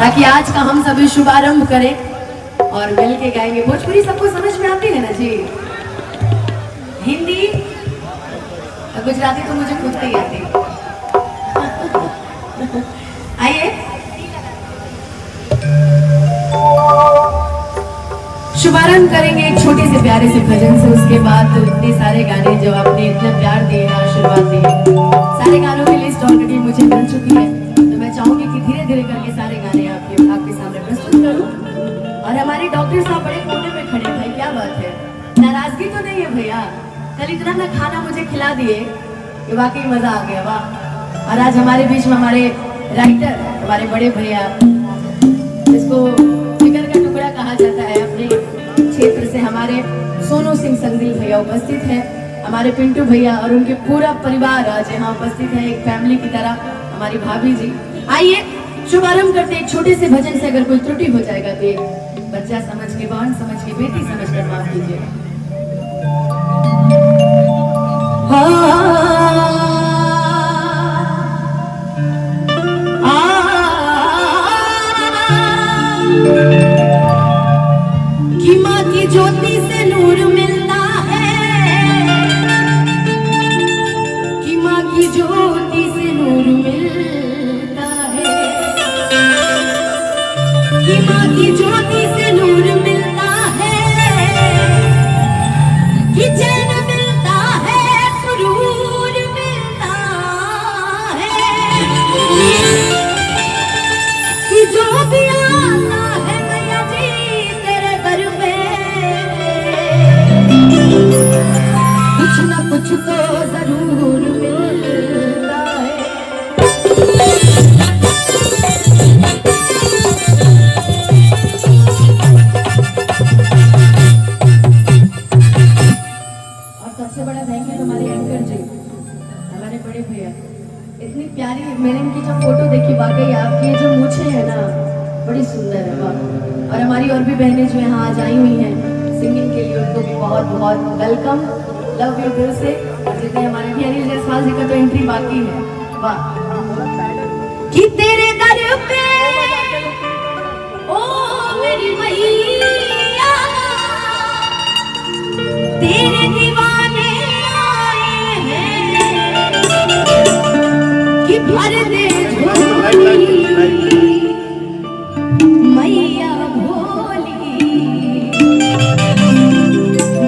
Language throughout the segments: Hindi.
ताकि आज का हम सभी शुभारंभ करें और मिल के गाएंगे। भोजपुरी सबको समझ में आती है ना जी? हिंदी और गुजराती तो मुझे खुद नहीं आती। आइए शुभारंभ करेंगे एक छोटे से प्यारे से भजन से। उसके बाद इतने सारे गाने जो आपने इतना प्यार दिए, आशीर्वाद दिए, सारे गानों की लिस्ट ऑलरेडी मुझे मिल चुकी है। तो मैं चाहूंगी कि धीरे धीरे करके सारे गाने आपके सामने प्रस्तुत करूं। और हमारे डॉक्टर साहब बड़े कोने में खड़े, भाई क्या बात है, नाराजगी तो नहीं है भैया? कल इतना ना खाना मुझे खिला दिए कि वाकई मजा आ गया, वाह। और आज हमारे बीच में हमारे राइटर, हमारे बड़े भैया, जिसको जिगर का टुकड़ा कहा जाता है, अपने क्षेत्र से हमारे सोनू सिंह संगदिल भैया उपस्थित है, हमारे पिंटू भैया और उनके पूरा परिवार आज यहाँ उपस्थित है, एक फैमिली की तरह, हमारी भाभी जी। आइए शुभारंभ करते एक छोटे से भजन से। अगर कोई त्रुटि हो जाएगा तो एक बच्चा समझ के, बहन समझ के, बेटी समझ कर माफ कीजिए। कि माँ की ज्योति से नूर मिलता है, कि माँ की ज्योति से नूर मिलता है, कि माँ की ज्योति से नूर मिलता है, कि चैन मिलता है, सुरूर मिलता है, कि जो भी आता है मैया जी तेरे दर पे, कुछ न कुछ तो जरूर मिलता है। और सबसे बड़ा थैंक यू हमारे एंकर जी, हमारे बड़े भैया। इतनी प्यारी मैंने इनकी जो फोटो देखी, वाकई आपकी ये जो मूछें है ना बड़ी सुंदर है, वाह। और हमारी और भी बहनें जो यहाँ आज आई हुई हैं सिंगिंग के लिए, उनको भी बहुत बहुत वेलकम, लव यू दिल से। और जितने हमारे भी अनिल जायसवाल जी का तो एंट्री बाकी है, वाह। कि तेरे दर पे ओ मेरी मैया तेरे दीवाने आए हैं, कि भर दे झोली मैया भोली,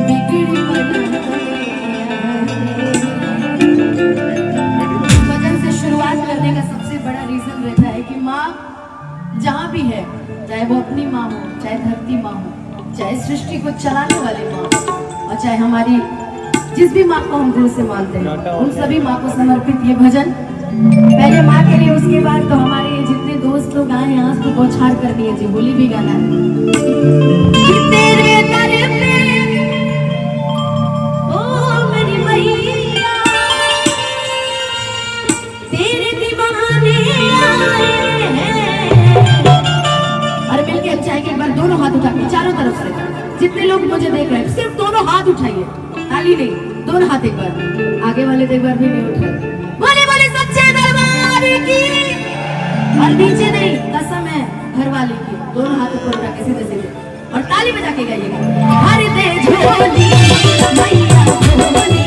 बिगड़ी भजन से शुरुआत करने का सबसे बड़ा रीजन रहता है कि माँ जहाँ भी है, चाहे वो अपनी माँ हो, चाहे धरती माँ हो, चाहे सृष्टि को चलाने वाली माँ हो, और चाहे हमारी जिस भी माँ को हम दिल से मानते हैं, उन सभी माँ को समर्पित ये भजन। पहले माँ के लिए, उसके बाद तो हमारे ये जितने दोस्त लोग आए यहाँ तो बौछार करनी है जी, होली भी गाना है। तेरे दर पे ओ मेरी मैया तेरे दीवाने आए हैं। और मिलके हम चाहेंगे एक बार दोनों हाथ उठा के चारों तरफ से, जितने लोग मुझे देख रहे हैं सिर्फ दोनों हाथ उठाइए, ताली नहीं, दोनों हाथ एक बार, आगे वाले तो एक बार भी नहीं उठाए। बोले बोले सच्चे दरबार की, और नीचे नहीं, कसम है घर वाले की, दोनों हाथ ऊपर उठा के सीधे सीधे और ताली बजा के गाइएगा। हर दे झोली मैया भोली,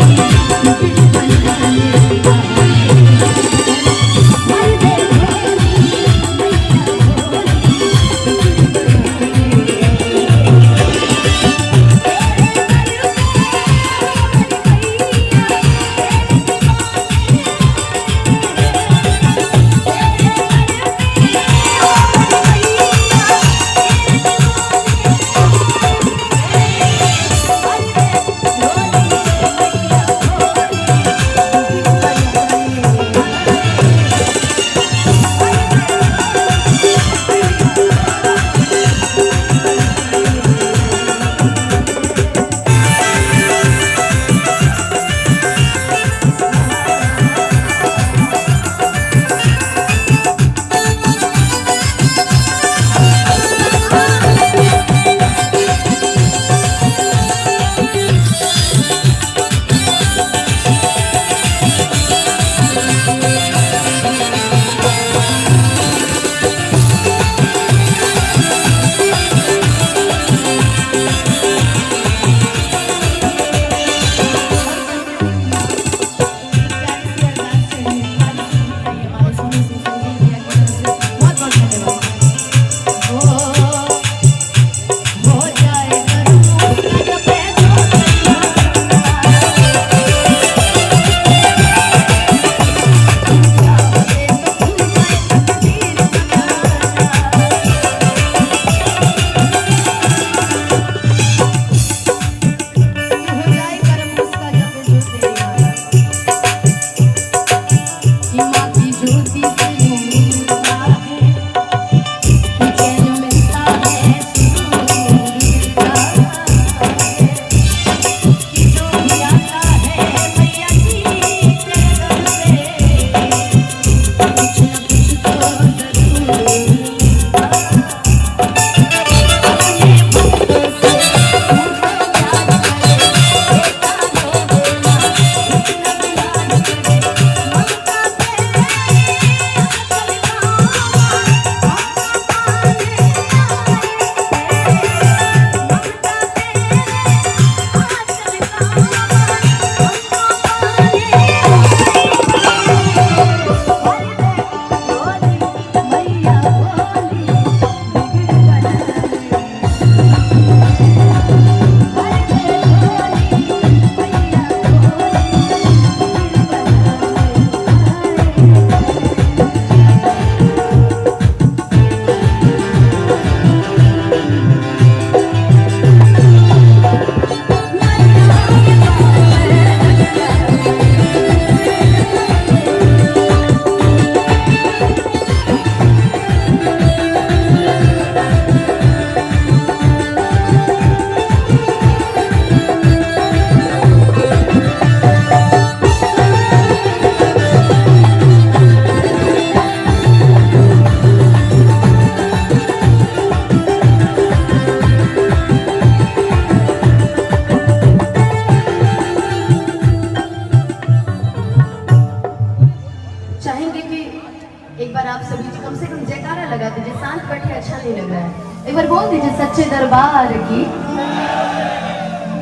लगा दीजिए, शांत बैठे अच्छा नहीं लग रहा है। एक बार बोल दीजिए सच्चे दरबार की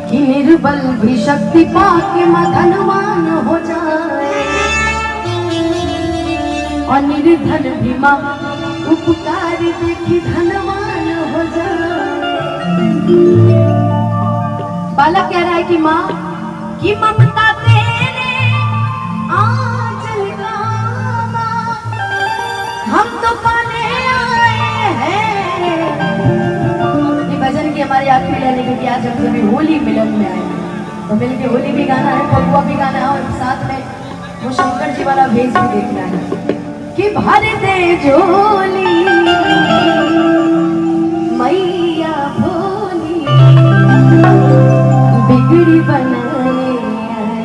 कि निर्बल भी शक्ति पाके धनवान हो जाए और निर्धन भी माँ उपकार देखी धनवान हो जाए। बालक कह रहा है कि माँ की ममता तेरे आंचल का हम तो पाने आए हैं। ये भजन की हमारी आखिरी लाइन है क्योंकि आज हम सभी होली मिलन में आए हैं, तो मिलके होली भी गाना है, फगुआ भी गाना है और साथ में वो शंकर जी वाला भेष भी देखना है कि भर दे झोली मैया भोली बिगड़ी बनाने आए।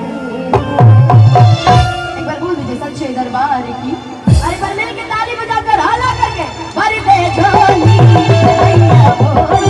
एक बार बोल दीजिए सच्चे दरबार की। अरे पर मिल के ताली बजाकर हाला करके भर दे झोली मैया भोली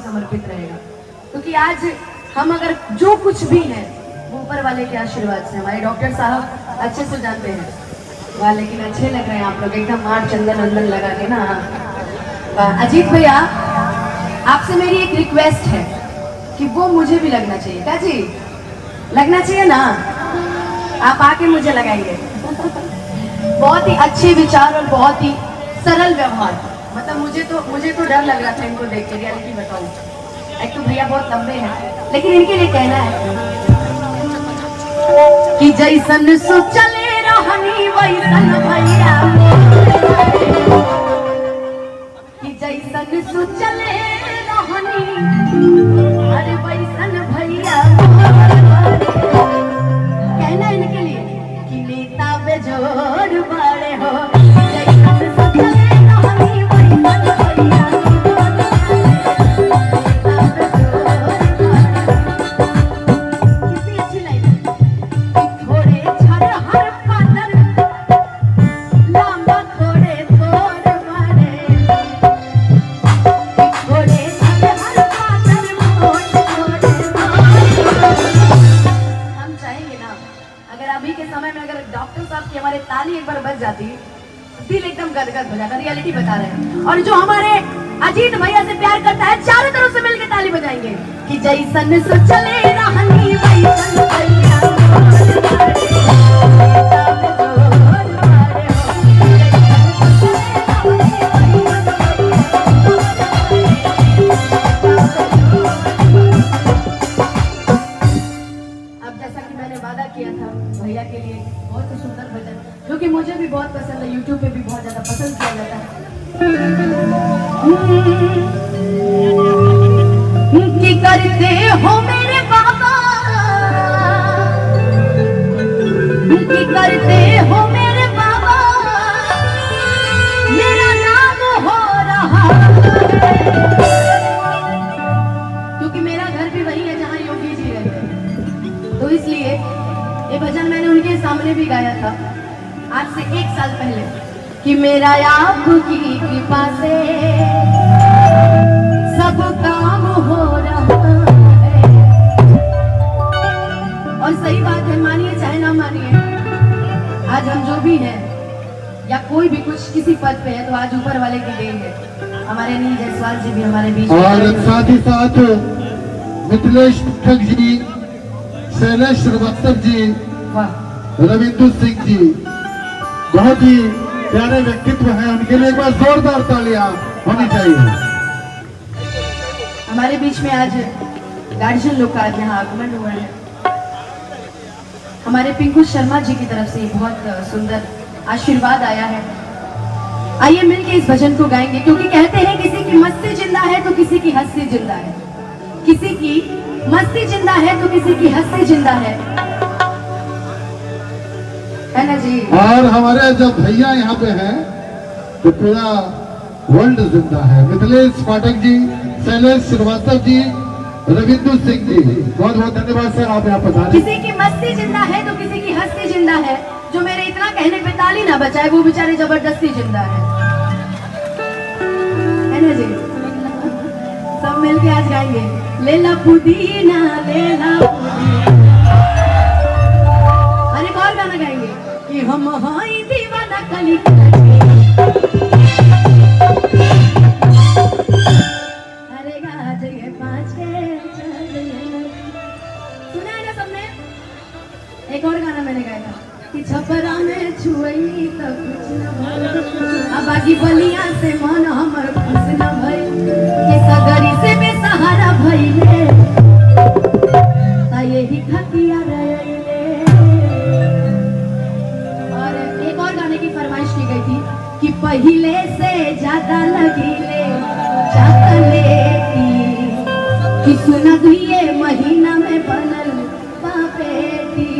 समर्पित रहेगा क्योंकि आज हम अगर जो कुछ भी है वो ऊपर वाले के आशीर्वाद से। हमारे डॉक्टर साहब अच्छे से जानते हैं वाह, लेकिन अच्छे लग रहे हैं आप लोग एकदम मार चंदन वंदन लगा के ना। अजीत भैया आपसे मेरी एक रिक्वेस्ट है कि वो मुझे भी लगना चाहिए। क्या जी लगना चाहिए ना, आप आके मुझे लगाएंगे। बहुत ही अच्छे विचार और बहुत ही सरल व्यवहार, मतलब मुझे तो डर लग रहा था इनको देख के, रियलिटी बताऊं। एक तो भैया बहुत लंबे हैं लेकिन इनके लिए कहना है कि जैसन सोचले रहनी वैसन भैया, कि जैसन सोचले रहनी अरे वैसन भैया। कहना इनके लिए कि नेता बेजोड़ बड़े हो, जैसन सोचले रहनी वैसन भैया। ताली एक बार बज जाती दिल एकदम गदगद हो जाता। रियलिटी बता रहे हैं। और जो हमारे अजीत भैया से प्यार करता है चारों तरफ से मिलकर ताली बजाएंगे कि जैसन सोचले रहनी वैसन भैया। अब जैसा कि मैंने वादा किया था भैया के लिए बहुत ही सुंदर भजन जो कि मुझे भी बहुत पसंद है, यूट्यूब पे भी बहुत ज्यादा पसंद किया जाता है। कि करते हो मेरे बाबा, कि करते हो मेरे बाबा, मेरा नाम हो रहा है। क्योंकि मेरा घर भी वही है जहाँ योगी जी रहते हैं, तो इसलिए ये भजन मैंने उनके सामने भी गाया था आज से 1 साल पहले कि मेरा आपकी कृपा से सब काम हो रहा है। और सही बात है, मानिए चाहे ना मानिए, आज हम जो भी हैं या कोई भी कुछ किसी पद पे है तो आज ऊपर वाले की देन है। हमारे अनिल जायसवाल जी भी हमारे बीच और साथ ही साथ मिथिलेश पाठक जी, शैलेश श्रीवास्तव जी, रविंदु सिंह जी, बहुत ही प्यारे व्यक्तित्व है, उनके लिए एक बार जोरदार तालियां होनी चाहिए। हमारे बीच में आज गार्जियन लोग का यहाँ आगमन हुआ है। हमारे पिंकू शर्मा जी की तरफ से बहुत सुंदर आशीर्वाद आया है। आइए मिलके इस भजन को गाएंगे क्योंकि कहते हैं किसी की की मस्ती जिंदा है तो किसी की हंसी जिंदा है, किसी की मस्ती जिंदा है तो किसी की हंसी जिंदा है ना जी। और हमारे जब भैया यहाँ पे हैं तो पूरा वर्ल्ड जिंदा है। मिथिलेश पाठक जी, शैलेश श्रीवास्तव जी, रविंदु सिंह जी, बहुत बहुत धन्यवाद सर, आप यहाँ पधारे। किसी की मस्ती जिंदा है तो किसी की हंसी जिंदा है। जो मेरे इतना कहने पे ताली ना बचाए वो बेचारे जबरदस्ती जिंदा है ना जी। सब मिलके आज गाएंगे, लेला पुदीना लेला पुदीना। और एक और गाना गाएंगे कि हम हाई दीवाना कली अरे गाज ये पाँच के सुना है ना सबने। एक और गाना मैंने गाया था कि छपरा में छुई तब कुछ न भइल, अब बाकी बलिया से मन हमर खुश न भइल, कि सगरी से बेसहारा भइले ता यही खतिया रहिले। और एक और गाने की फरमाइश की गई थी कि पहिले से ज्यादा लगिले चॉकलेटी, कि सुना दुइये महीना में बनल पापेटी,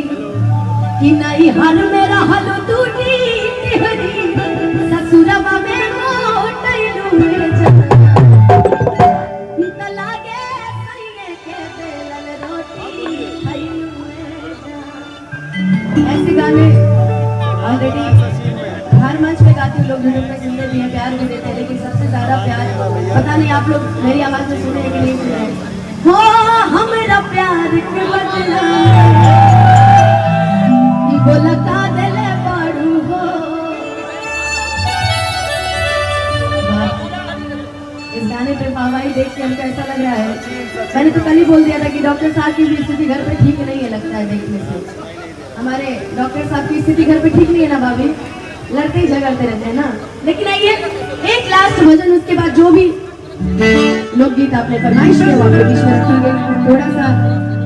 कि नहीं हर में रहल दूनी तिहरी ससुरवा में मोटैलू में जाना, त लागे सैये के बेलल रोटी खैलू में जाना। ऐसे गाने ऑलरेडी हर मंच पे गाती हूँ, लोग यूट्यूब पे सुनते भी हैं, प्यार भी देते हैं, लेकिन सबसे ज्यादा प्यार पता नहीं आप लोग मेरी आवाज में सुने कि नहीं सुने। हो हमरा प्यार के बदला बोलता दिले पड़ू हो। इस गाने पे वाहवाही देख के हमको ऐसा लग रहा है, मैंने तो कल ही बोल दिया था कि डॉक्टर साहब की भी स्थिति घर पे ठीक नहीं है, लगता है देखने से। हमारे डॉक्टर साहब की स्थिति घर पे ठीक नहीं है ना भाभी, लड़ते ही झगड़ते रहते हैं ना। लेकिन आइए एक लास्ट भजन, उसके बाद जो भी लोकगीत आपने फरमाइश किया वो आपके बीच में रखी गई। थोड़ा सा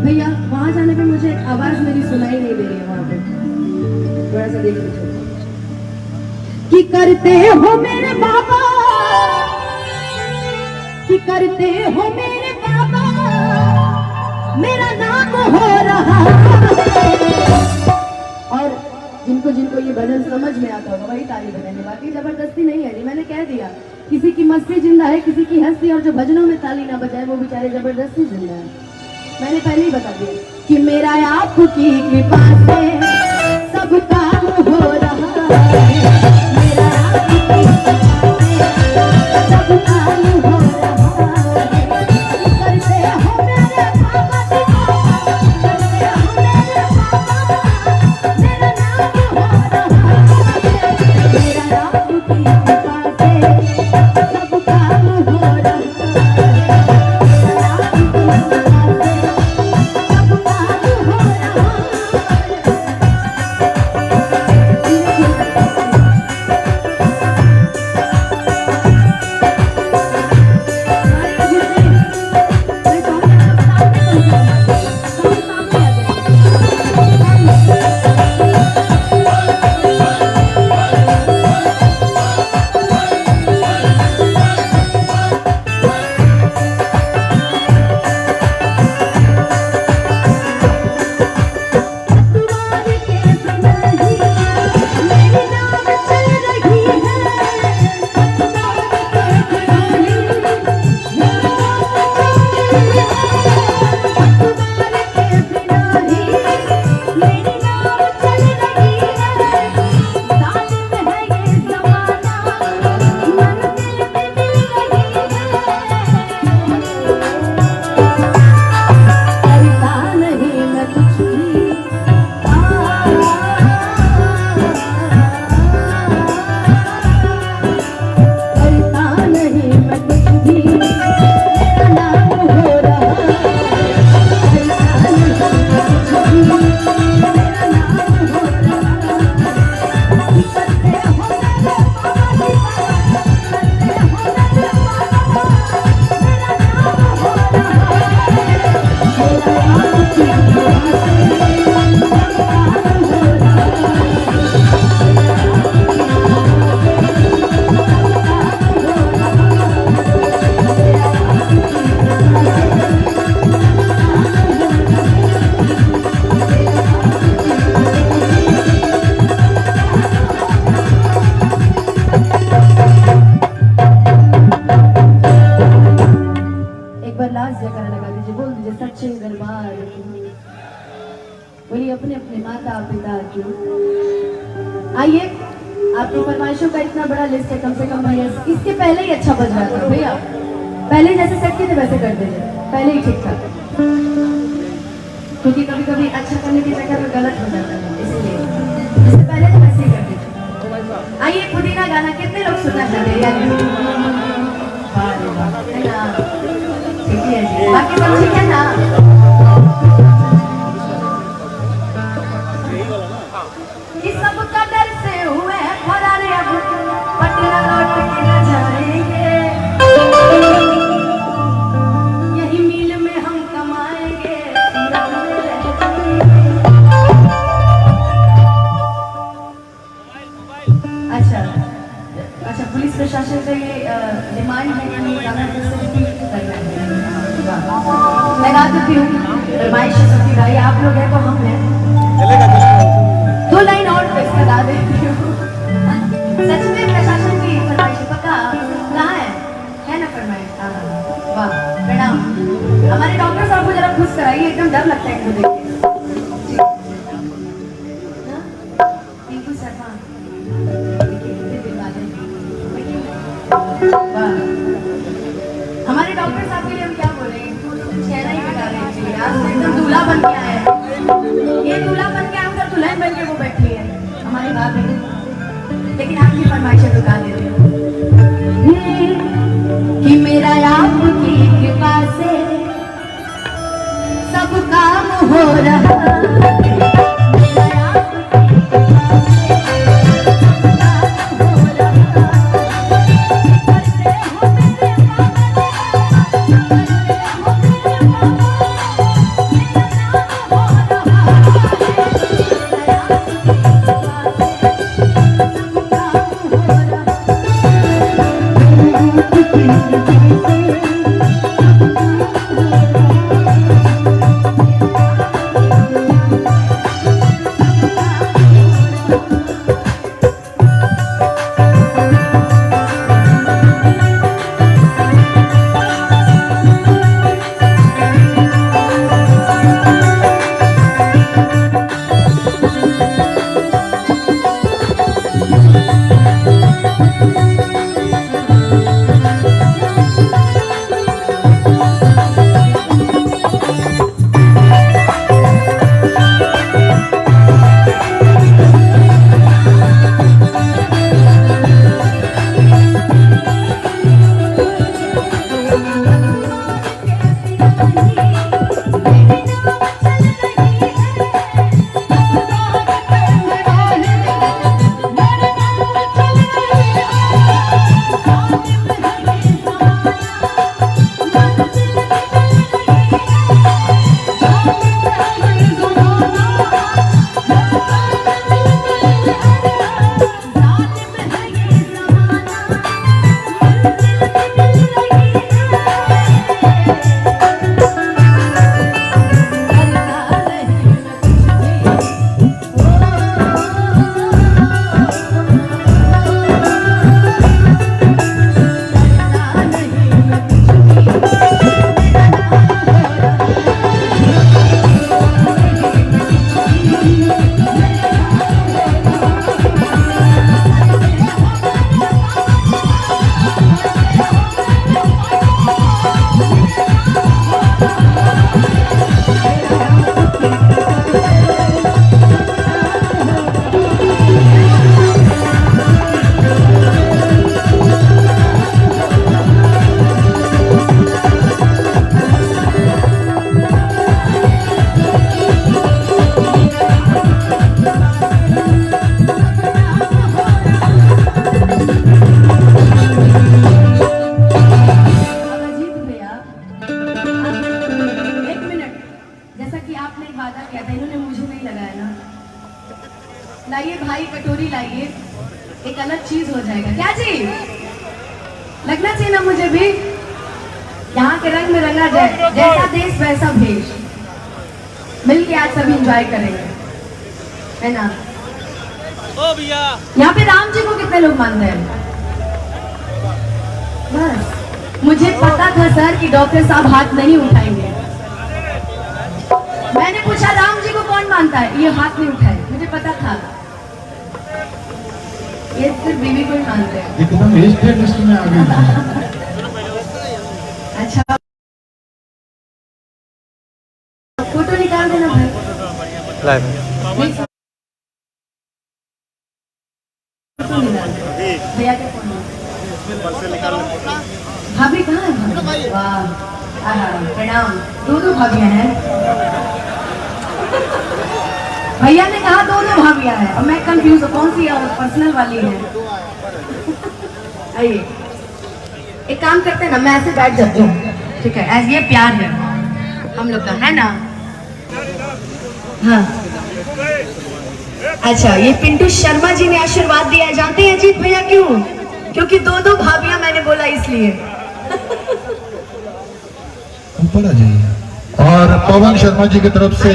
भैया वहां जाने पे मुझे आवाज मेरी सुनाई नहीं दे रही है, वहां पे थोड़ा सा देख लीजिए। कि करते हो मेरे बाबा, कि करते हो मेरे बाबा, मेरा नाम हो रहा है। और जिनको जिनको ये भजन समझ में आता होगा वही ताली बजाएंगे, बाकी जबरदस्ती नहीं है जी। मैंने कह दिया किसी की मस्ती जिंदा है, किसी की हंसी, और जो भजनों में ताली ना बजाए वो बेचारे जबरदस्ती जिंदा है। मैंने पहले ही बता दिया कि मेरा आपकी कृपा से सब काम हो रहा है, मेरा आपकी कृपा से सब काम हो रहा है। करते हो मेरे बाबा दीवाना, करते हो मेरे बाबा, मेरा नाम हो रहा है, मेरा आपकी कृपा से सब काम हो रहा है, मेरा आपकी कृपा से सब काम हो रहा है। प्लीज जयकारा लगा दीजिए, बोल दीजिए सच्चे दरबार की, बोलिए अपने अपने माता पिता की। आइए, आपकी फरमाइशों का इतना बड़ा लिस्ट है, कम से कम भैया इसके पहले ही अच्छा बज रहा था भैया, पहले जैसे सेट किए थे वैसे कर दीजिए, पहले ही ठीक था, क्योंकि कभी कभी अच्छा करने के चक्कर में गलत हो जाता है, इसलिए इससे पहले तो वैसे ही कर दीजिए। आइए, पुदीना गाना कितने लोग सुनना चाहते हैं? है ना, ठीक है जी, बाकी सब ठीक है ना? इस सब का डर से हुए फरार, अब पटना लौट के न जाएंगे, यही मील में हम कमाएंगे। अच्छा अच्छा, पुलिस प्रशासन का ये डिमांड है कि गाना रिपीट करना है। मैं गा देती हूँ, फरमाइश है सबकी भाई, आप लोग हैं तो हम हैं, दो लाइन और इसका गा देती हूँ। सच में प्रशासन की फरमाइश पक्का कहाँ है ना फरमाइश? वाह, प्रणाम। हमारे डॉक्टर साहब को जरा खुश कराइए, एकदम डर लगता है इनको देख के। टिंकू शर्मा, हमारे डॉक्टर साहब के लिए हम क्या बोले, चेहरा ही बिगा रहे हैं, आज तो एकदम दूल्हा बन के आए, ये दूल्हा बन के आए, उधर दुल्हन बन के वो बैठी है हमारी भाभी, लेकिन आपकी फरमाइशें तो गा देते हैं कि मेरा आपकी कृपा से सब काम हो रहा, लाइए भाई कटोरी लाइए, एक अलग चीज हो जाएगा। क्या जी लगना चाहिए ना मुझे भी, यहाँ के रंग में रंगा जाए, जैसा देश वैसा भेष, मिलके आज सभी एंजॉय करेंगे, है ना। ओ भैया यहाँ पे राम जी को कितने लोग मानते हैं? बस मुझे पता था सर कि डॉक्टर साहब हाथ नहीं उठाएंगे। मैंने पूछा राम जी को कौन मानता है, ये हाथ नहीं उठाए, मुझे पता था ये सिर्फ बीवी को ही मानते हैं। एकदम स्टेट लिस्ट में आ गई। अच्छा फोटो निकाल देना भाई। फोटो निकाल दे। भैया के फोन में भाभी कहाँ है भाभी? वाह आहा, प्रणाम। दो भाभियां हैं। भैया ने कहा दोनों भाभियां हैं और मैं कंफ्यूज हूँ कौन सी पर्सनल वाली है। आइए एक काम करते हैं ना, मैं ऐसे बैठ जाती हूँ, ठीक है? ऐसे ये प्यार है हम लोग का, है ना? हाँ अच्छा, ये पिंटू शर्मा जी ने आशीर्वाद दिया है। जानते हैं अजीत भैया क्यों? क्योंकि दो भाभियां मैंने बोला इसलिए। ऊपर आ जाइए। और पवन शर्मा जी की तरफ से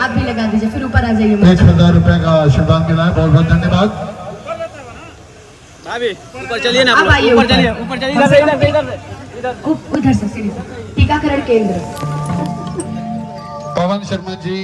आप भी लगा दीजिए, फिर ऊपर आ जाइए। 1000 रुपए का आशीर्वाद मिला है, बहुत बहुत धन्यवाद। भाभी ऊपर चलिए ना, आप आइए ऊपर चलिए, ऊपर चलिए, इधर उधर से सीढ़ी से। टीकाकरण केंद्र। पवन शर्मा जी